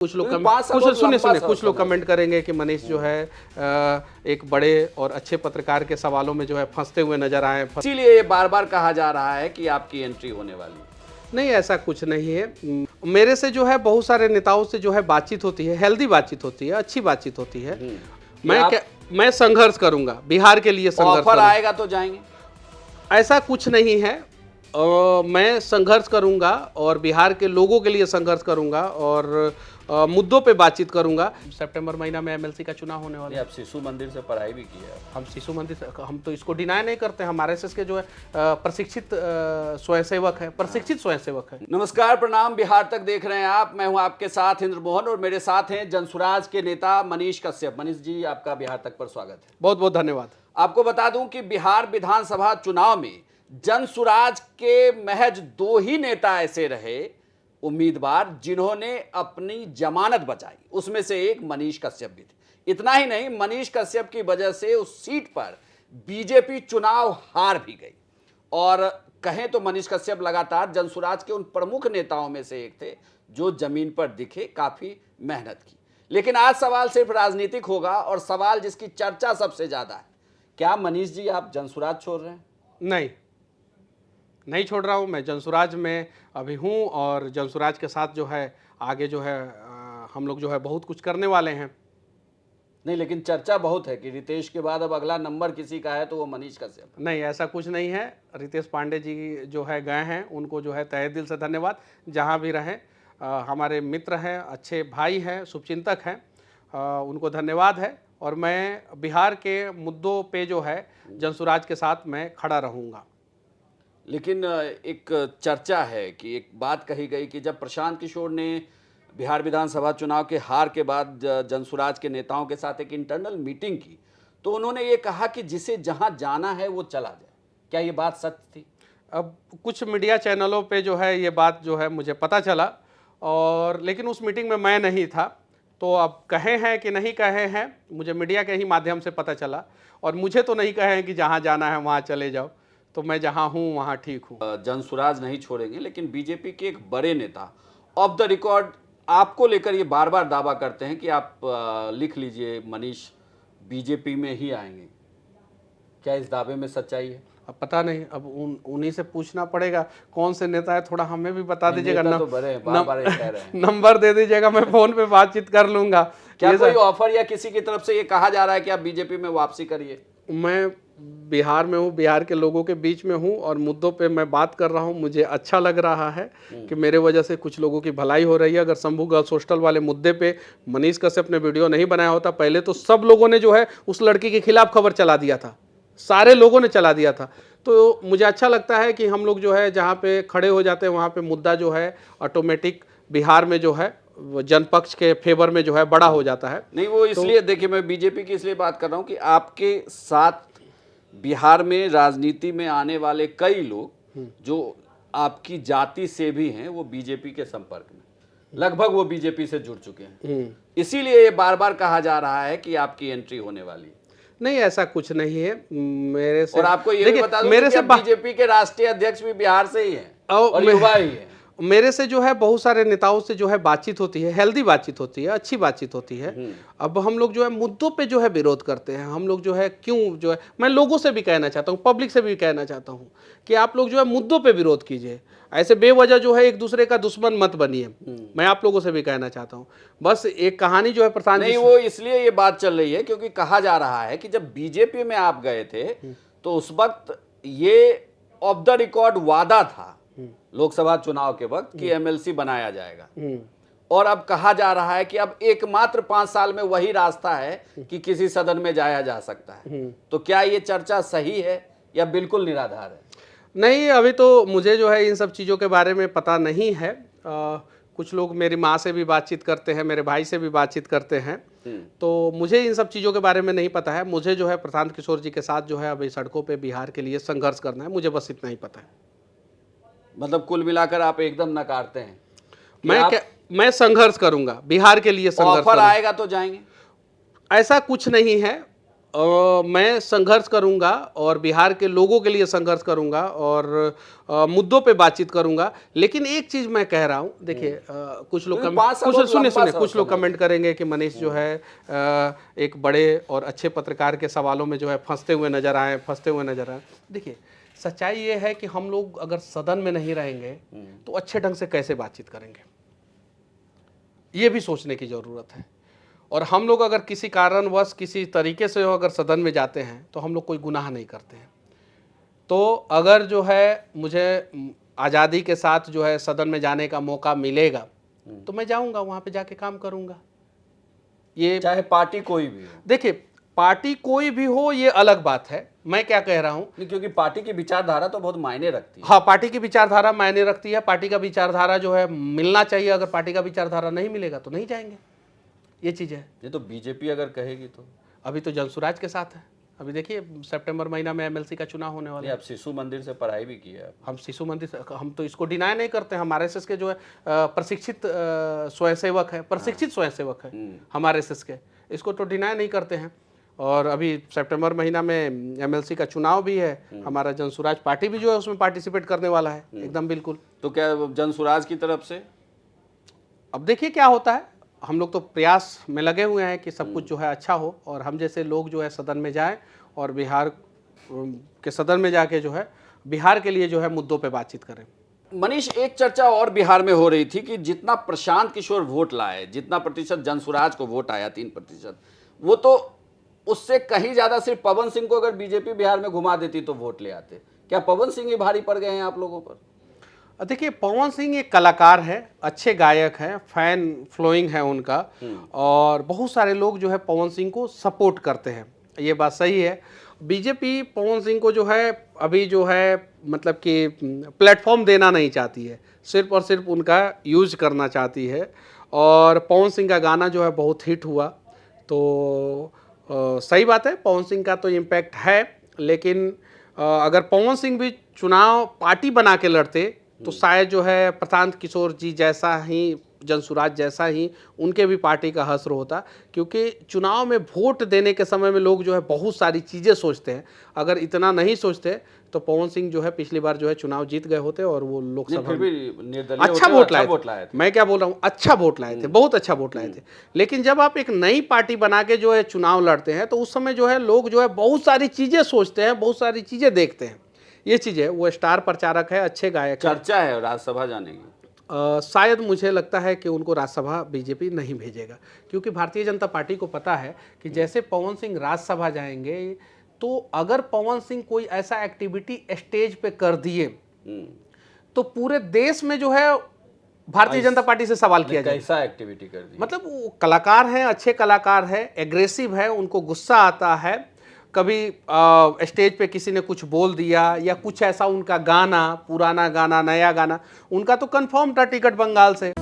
कुछ लोग कुछ लोग समय कमेंट करेंगे कि मनीष जो है एक बड़े और अच्छे पत्रकार के सवालों में जो है फंसते हुए नजर आए। इसीलिए ये बार बार कहा जा रहा है कि आपकी एंट्री होने वाली है। नहीं, ऐसा कुछ नहीं है। मेरे से जो है बहुत सारे नेताओं से जो है बातचीत होती है, हेल्दी बातचीत होती है, अच्छी बातचीत होती है। मैं संघर्ष करूंगा, बिहार के लिए संघर्ष ऑफर आएगा तो जाएंगे, ऐसा कुछ नहीं है। मैं संघर्ष करूंगा और बिहार के लोगों के लिए संघर्ष करूंगा और मुद्दों पे बातचीत करूंगा। सितंबर महीना में एमएलसी का चुनाव होने वाला है। आप शिशु मंदिर से पढ़ाई भी की है। हम शिशु मंदिर से, हम तो इसको डिनाई नहीं करते। हमारे एसएस के जो है प्रशिक्षित स्वयंसेवक है, प्रशिक्षित स्वयंसेवक है। नमस्कार, प्रणाम, बिहार तक देख रहे हैं आप। मैं हूं आपके साथ इंद्र मोहन और मेरे साथ हैं जनसुराज के नेता मनीष कश्यप। मनीष जी, आपका बिहार तक पर स्वागत है। बहुत बहुत धन्यवाद। आपको बता दूं कि बिहार विधानसभा चुनाव में जनसुराज के महज 2 ही नेता ऐसे रहे उम्मीदवार जिन्होंने अपनी जमानत बचाई। उसमें से एक मनीष कश्यप भी थे। इतना ही नहीं, मनीष कश्यप की वजह से उस सीट पर बीजेपी चुनाव हार भी गई। और कहें तो मनीष कश्यप लगातार जनसुराज के उन प्रमुख नेताओं में से एक थे जो जमीन पर दिखे, काफी मेहनत की। लेकिन आज सवाल सिर्फ राजनीतिक होगा और सवाल जिसकी चर्चा सबसे ज्यादा है, क्या मनीष जी आप जनसुराज छोड़ रहे हैं? नहीं छोड़ रहा हूँ। मैं जनसुराज में अभी हूँ और जनसुराज के साथ जो है आगे जो है हम लोग जो है बहुत कुछ करने वाले हैं। नहीं, लेकिन चर्चा बहुत है कि रितेश के बाद अब अगला नंबर किसी का है तो वो मनीष कश्यप। नहीं, ऐसा कुछ नहीं है। रितेश पांडे जी जो है गए हैं, उनको जो है तहे दिल से धन्यवाद। जहाँ भी रहें, हमारे मित्र हैं, अच्छे भाई हैं, शुभचिंतक हैं, उनको धन्यवाद है। और मैं बिहार के मुद्दों पे जो है जनसुराज के साथ मैं खड़ा रहूँगा। लेकिन एक चर्चा है कि एक बात कही गई कि जब प्रशांत किशोर ने बिहार विधानसभा चुनाव के हार के बाद जनसुराज के नेताओं के साथ एक इंटरनल मीटिंग की तो उन्होंने ये कहा कि जिसे जहां जाना है वो चला जाए। क्या ये बात सच थी? अब कुछ मीडिया चैनलों पे जो है ये बात जो है मुझे पता चला, और लेकिन उस मीटिंग में मैं नहीं था। तो अब कहे हैं कि नहीं कहे हैं, मुझे मीडिया के ही माध्यम से पता चला। और मुझे तो नहीं कहे हैं कि जहाँ जाना है वहाँ चले जाओ। तो मैं जहाँ हूँ वहाँ ठीक हूँ। जनसुराज नहीं छोड़ेंगे, लेकिन बीजेपी के एक बड़े नेता ऑफ द रिकॉर्ड आपको लेकर ये बार बार दावा करते हैं कि आप लिख लीजिए मनीष बीजेपी में ही आएंगे। क्या इस दावे में सच्चाई है? अब पता नहीं, अब उन्हीं से पूछना पड़ेगा कौन से नेता है। थोड़ा हमें भी बता दीजिएगा। तो बड़े बार बार कह रहे हैं। नंबर दे दीजिएगा, मैं फोन पे बातचीत कर लूंगा। क्या कोई ऑफर या किसी की तरफ से ये कहा जा रहा है कि आप बीजेपी में वापसी करिए? मैं बिहार में हूँ, बिहार के लोगों के बीच में हूँ और मुद्दों पे मैं बात कर रहा हूँ। मुझे अच्छा लग रहा है कि मेरे वजह से कुछ लोगों की भलाई हो रही है। अगर शंभू गर्ल्स हॉस्टल वाले मुद्दे पे मनीष कश्यप ने वीडियो नहीं बनाया होता, पहले तो सब लोगों ने जो है उस लड़की के खिलाफ खबर चला दिया था, सारे लोगों ने चला दिया था। तो मुझे अच्छा लगता है कि हम लोग जो है जहाँ पे खड़े हो जाते हैं वहाँ पे मुद्दा जो है ऑटोमेटिक बिहार में जो है जनपक्ष के फेवर में जो है बड़ा हो जाता है। नहीं, वो इसलिए देखिए, मैं बीजेपी की इसलिए बात कर रहा हूँ कि आपके साथ बिहार में राजनीति में आने वाले कई लोग जो आपकी जाति से भी हैं वो बीजेपी के संपर्क में, लगभग वो बीजेपी से जुड़ चुके हैं। इसीलिए ये बार बार कहा जा रहा है कि आपकी एंट्री होने वाली है। नहीं, ऐसा कुछ नहीं है। मेरे से और आपको ये भी बता दूं कि बीजेपी के राष्ट्रीय अध्यक्ष भी बिहार से ही हैं और युवा ही हैं। मेरे से जो है बहुत सारे नेताओं से जो है बातचीत होती है, हेल्दी बातचीत होती है, अच्छी बातचीत होती है। अब हम लोग जो है मुद्दों पे जो है विरोध करते हैं। हम लोग जो है क्यों जो है, मैं लोगों से भी कहना चाहता हूँ, पब्लिक से भी कहना चाहता हूँ कि आप लोग जो है मुद्दों पे विरोध कीजिए। ऐसे बेवजह जो है एक दूसरे का दुश्मन मत बनिए। मैं आप लोगों से भी कहना चाहता हूँ। बस एक कहानी जो है प्रशांत नहीं, वो इसलिए ये बात चल रही है क्योंकि कहा जा रहा है कि जब बीजेपी में आप गए थे तो उस वक्त ये ऑफ द रिकॉर्ड वादा था लोकसभा चुनाव के वक्त कि एमएलसी बनाया जाएगा। और अब कहा जा रहा है कि अब एकमात्र 5 साल में वही रास्ता है कि किसी सदन में जाया जा सकता है। तो क्या ये चर्चा सही है या बिल्कुल निराधार है? नहीं, अभी तो मुझे जो है इन सब चीज़ों के बारे में पता नहीं है। कुछ लोग मेरी माँ से भी बातचीत करते हैं, मेरे भाई से भी बातचीत करते हैं, तो मुझे इन सब चीज़ों के बारे में नहीं पता है। मुझे जो है प्रशांत किशोर जी के साथ जो है अभी सड़कों पे बिहार के लिए संघर्ष करना है, मुझे बस इतना ही पता है। मतलब कुल मिलाकर आप एकदम नकारते हैं? मैं संघर्ष करूंगा, बिहार के लिए संघर्ष। ऑफर आएगा तो जाएंगे? ऐसा कुछ नहीं है। मैं संघर्ष करूंगा और बिहार के लोगों के लिए संघर्ष करूंगा और मुद्दों पे बातचीत करूंगा। लेकिन एक चीज मैं कह रहा हूं, देखिए कुछ लोग क्योंकि 5 साल कुछ बहुत सुनिए लंबा सुनिए कुछ लोग समय कमेंट करेंगे कि मनीष जो है एक बड़े और अच्छे पत्रकार के सवालों में जो है फंसते हुए नजर आए। देखिए सच्चाई ये है कि हम लोग अगर सदन में नहीं रहेंगे तो अच्छे ढंग से कैसे बातचीत करेंगे, ये भी सोचने की जरूरत है। और हम लोग अगर किसी कारणवश किसी तरीके से अगर सदन में जाते हैं तो हम लोग कोई गुनाह नहीं करते हैं। तो अगर जो है मुझे आज़ादी के साथ जो है सदन में जाने का मौका मिलेगा तो मैं जाऊंगा, वहाँ पे जाके काम करूंगा। ये चाहे पार्टी कोई भी हो। देखिए पार्टी कोई भी हो ये अलग बात है, मैं क्या कह रहा हूँ, नहीं, क्योंकि पार्टी की विचारधारा तो बहुत मायने रखती है। हाँ पार्टी की विचारधारा मायने रखती है। पार्टी का विचारधारा जो है मिलना चाहिए, अगर पार्टी का विचारधारा नहीं मिलेगा तो नहीं जाएंगे, ये चीज़ है। ये तो बीजेपी अगर कहेगी तो अभी तो जनसुराज के साथ है। अभी देखिए सितंबर महीना में एमएलसी का चुनाव होने वाला नहीं, है। अब शिशु मंदिर से पढ़ाई भी की है। हम शिशु मंदिर, हम तो इसको डिनाई नहीं करते। हम आरएसएस के जो है प्रशिक्षित स्वयंसेवक है, प्रशिक्षित स्वयंसेवक है हम आरएसएस के, इसको तो डिनाई नहीं करते हैं। और अभी सितंबर महीना में एमएलसी का चुनाव भी है, हमारा जनसुराज पार्टी भी जो है उसमें पार्टिसिपेट करने वाला है एकदम बिल्कुल। तो क्या जनसुराज की तरफ से अब देखिए क्या होता है, हम लोग तो प्रयास में लगे हुए हैं कि सब कुछ जो है अच्छा हो और हम जैसे लोग जो है सदन में जाएं और बिहार के सदन में जाके जो है बिहार के लिए जो है मुद्दों पे बातचीत करें। मनीष, एक चर्चा और बिहार में हो रही थी कि जितना प्रशांत किशोर वोट लाए, जितना प्रतिशत जनसुराज को वोट आया 3%, वो तो उससे कहीं ज्यादा सिर्फ पवन सिंह को अगर बीजेपी बिहार में घुमा देती तो वोट ले आते। क्या पवन सिंह ही भारी पड़ गए हैं आप लोगों पर? देखिए पवन सिंह एक कलाकार है, अच्छे गायक हैं, फैन फ्लोइंग है उनका और बहुत सारे लोग जो है पवन सिंह को सपोर्ट करते हैं, ये बात सही है। बीजेपी पवन सिंह को जो है अभी जो है मतलब कि प्लेटफॉर्म देना नहीं चाहती है, सिर्फ और सिर्फ उनका यूज करना चाहती है। और पवन सिंह का गाना जो है बहुत हिट हुआ, तो सही बात है, पवन सिंह का तो इम्पैक्ट है। लेकिन अगर पवन सिंह भी चुनाव पार्टी बना के लड़ते तो शायद जो है प्रशांत किशोर जी जैसा ही, जनसुराज जैसा ही उनके भी पार्टी का हश्र होता। क्योंकि चुनाव में वोट देने के समय में लोग जो है बहुत सारी चीज़ें सोचते हैं, अगर इतना नहीं सोचते तो पवन सिंह जो है पिछली बार जो है चुनाव जीत गए होते और वो लोकसभा फिर भी निर्दलीय अच्छा वोट लाए थे। मैं क्या बोल रहा हूँ, अच्छा वोट लाए थे, बहुत अच्छा वोट लाए थे। लेकिन जब आप एक नई पार्टी बना के जो है चुनाव लड़ते हैं तो उस समय जो है लोग जो है बहुत सारी चीज़ें सोचते हैं, बहुत सारी चीज़ें देखते हैं, ये चीज़ है। वो स्टार प्रचारक है, अच्छे गायक है। चर्चा है राज्यसभा जाने की। शायद मुझे लगता है कि उनको राज्यसभा बीजेपी नहीं भेजेगा, क्योंकि भारतीय जनता पार्टी को पता है कि जैसे पवन सिंह राज्यसभा जाएंगे तो अगर पवन सिंह कोई ऐसा एक्टिविटी स्टेज पे कर दिए तो पूरे देश में जो है भारतीय जनता पार्टी से सवाल किया जाए। कैसा एक्टिविटी कर दी? मतलब वो कलाकार हैं, अच्छे कलाकार हैं, एग्रेसिव है, उनको गुस्सा आता है, कभी स्टेज पे किसी ने कुछ बोल दिया या कुछ ऐसा, उनका गाना, पुराना गाना, नया गाना, उनका तो कंफर्म था टिकट बंगाल से।